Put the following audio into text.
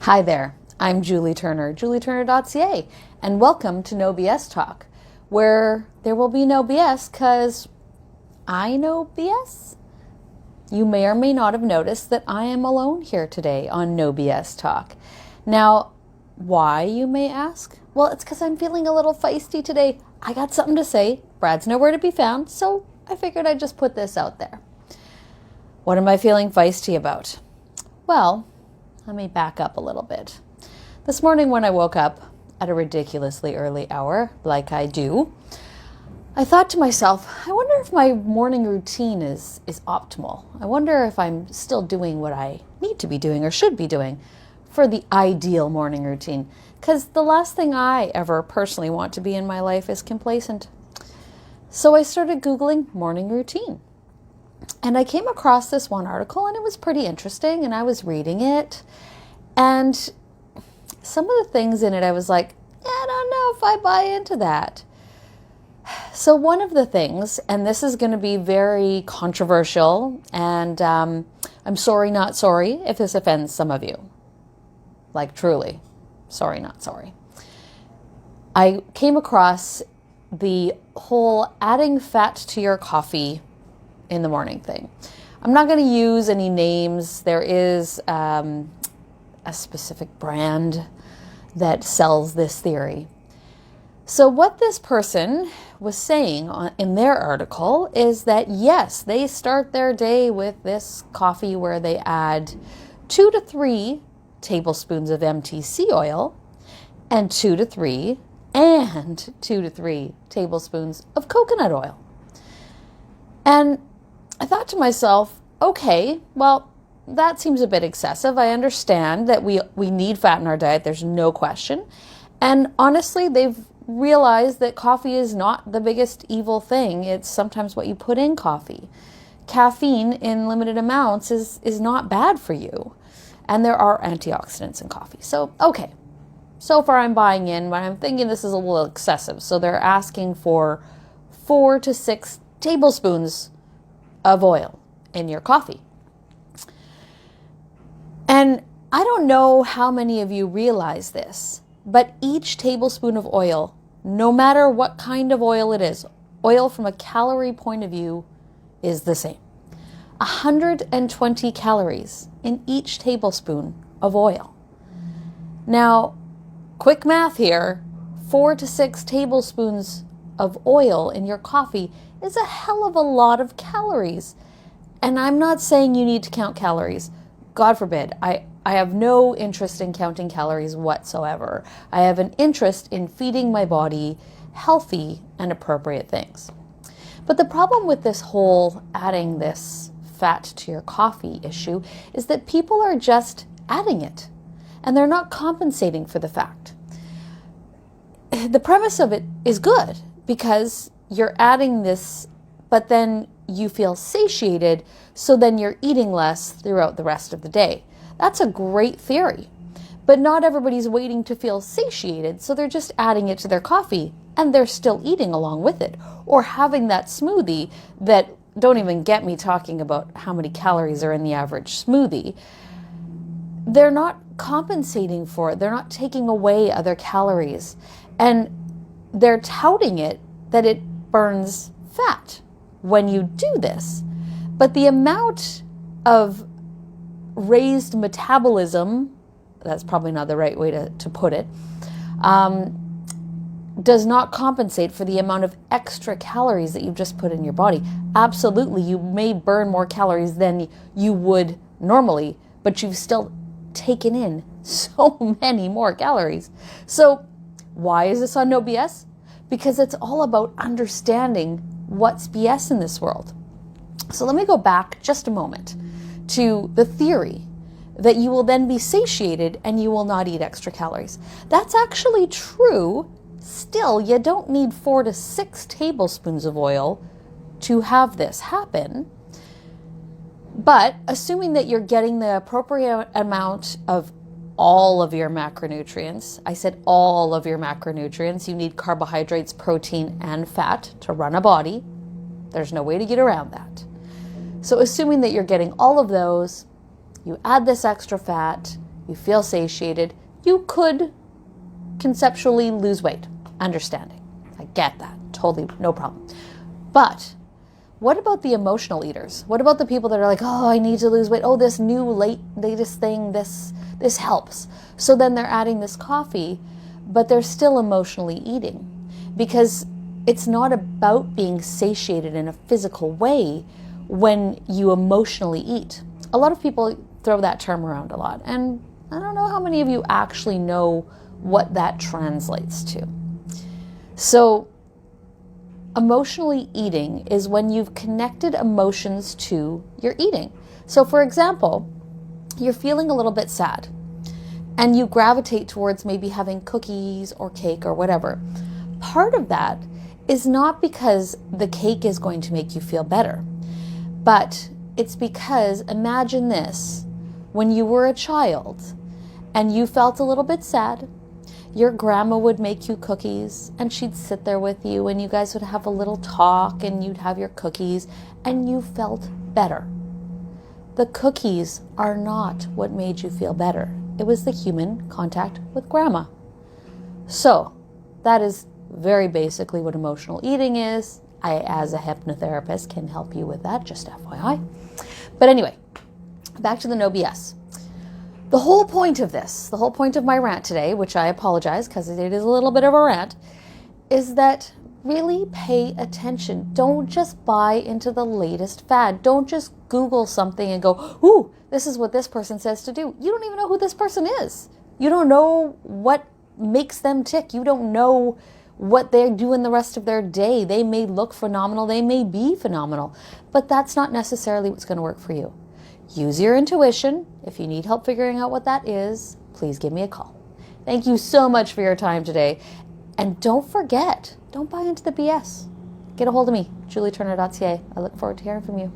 Hi there, I'm Julie Turner, JulieTurner.ca, and welcome to No BS Talk, where there will be no BS because I know BS. You may or may not have noticed that I am alone here today on No BS Talk. Now, why, you may ask? Well, it's because I'm feeling a little feisty today. I got something to say. Brad's nowhere to be found, so I figured I'd just put this out there. What am I feeling feisty about? Well, let me back up a little bit. This morning when I woke up at a ridiculously early hour, like I do, I thought to myself, I wonder if my morning routine is optimal. I wonder if I'm still doing what I need to be doing or should be doing for the ideal morning routine. Because the last thing I ever personally want to be in my life is complacent. So I started Googling morning routine. And I came across this one article and it was pretty interesting and I was reading it. And some of the things in it I was like, I don't know if I buy into that. So one of the things, and this is going to be very controversial, and I'm sorry, not sorry, if this offends some of you. Like truly, sorry, not sorry. I came across the whole adding fat to your coffee in the morning thing. I'm not going to use any names. There is a specific brand that sells this theory. So what this person was saying in their article is that yes, they start their day with this coffee where they add 2 to 3 tablespoons of MTC oil and 2 to 3 tablespoons of coconut oil. And I thought to myself, okay, well, that seems a bit excessive. I understand that we need fat in our diet. There's no question. And honestly, they've realized that coffee is not the biggest evil thing. It's sometimes what you put in coffee. Caffeine in limited amounts is not bad for you. And there are antioxidants in coffee. So, okay. So far I'm buying in, but I'm thinking this is a little excessive. So they're asking for 4 to 6 tablespoons of oil in your coffee. And I don't know how many of you realize this, but each tablespoon of oil, no matter what kind of oil it is, oil from a calorie point of view is the same. 120 calories in each tablespoon of oil. Now, quick math here, 4 to 6 tablespoons of oil in your coffee is a hell of a lot of calories. And I'm not saying you need to count calories. God forbid. I have no interest in counting calories whatsoever. I have an interest in feeding my body healthy and appropriate things. But the problem with this whole adding this fat to your coffee issue is that people are just adding it and they're not compensating for the fact. The premise of it is good because you're adding this, but then you feel satiated, so then you're eating less throughout the rest of the day. That's a great theory. But not everybody's waiting to feel satiated, so they're just adding it to their coffee, and they're still eating along with it. Or having that smoothie that, don't even get me talking about how many calories are in the average smoothie. They're not compensating for it. They're not taking away other calories. And they're touting it that it burns fat when you do this. But the amount of raised metabolism, that's probably not the right way to put it, does not compensate for the amount of extra calories that you've just put in your body. Absolutely, you may burn more calories than you would normally, but you've still taken in so many more calories. So why is this on No BS? Because it's all about understanding what's BS in this world. So let me go back just a moment to the theory that you will then be satiated and you will not eat extra calories. That's actually true. Still, you don't need 4 to 6 tablespoons of oil to have this happen. But assuming that you're getting the appropriate amount of all of your macronutrients, I said all of your macronutrients, you need carbohydrates, protein, and fat to run a body. There's no way to get around that. So assuming that you're getting all of those, you add this extra fat, you feel satiated, you could conceptually lose weight. Understanding. I get that. Totally no problem. But what about the emotional eaters? What about the people that are like, oh, I need to lose weight. Oh, this new latest thing, this helps. So then they're adding this coffee, but they're still emotionally eating, because it's not about being satiated in a physical way when you emotionally eat. A lot of people throw that term around a lot, and I don't know how many of you actually know what that translates to. So emotionally eating is when you've connected emotions to your eating. So for example, you're feeling a little bit sad and you gravitate towards maybe having cookies or cake or whatever. Part of that is not because the cake is going to make you feel better, but it's because, imagine this, when you were a child and you felt a little bit sad, your grandma would make you cookies and she'd sit there with you and you guys would have a little talk and you'd have your cookies and you felt better. The cookies are not what made you feel better. It was the human contact with grandma. So that is very basically what emotional eating is. I, as a hypnotherapist, can help you with that, just FYI. But anyway, back to the no BS. The whole point of this, the whole point of my rant today, which I apologize because it is a little bit of a rant, is that really pay attention. Don't just buy into the latest fad. Don't just Google something and go, ooh, this is what this person says to do. You don't even know who this person is. You don't know what makes them tick. You don't know what they're doing the rest of their day. They may look phenomenal. They may be phenomenal, but that's not necessarily what's going to work for you. Use your intuition. If you need help figuring out what that is, please give me a call. Thank you so much for your time today. And don't forget, don't buy into the BS. Get a hold of me, JulieTurner.ca. I look forward to hearing from you.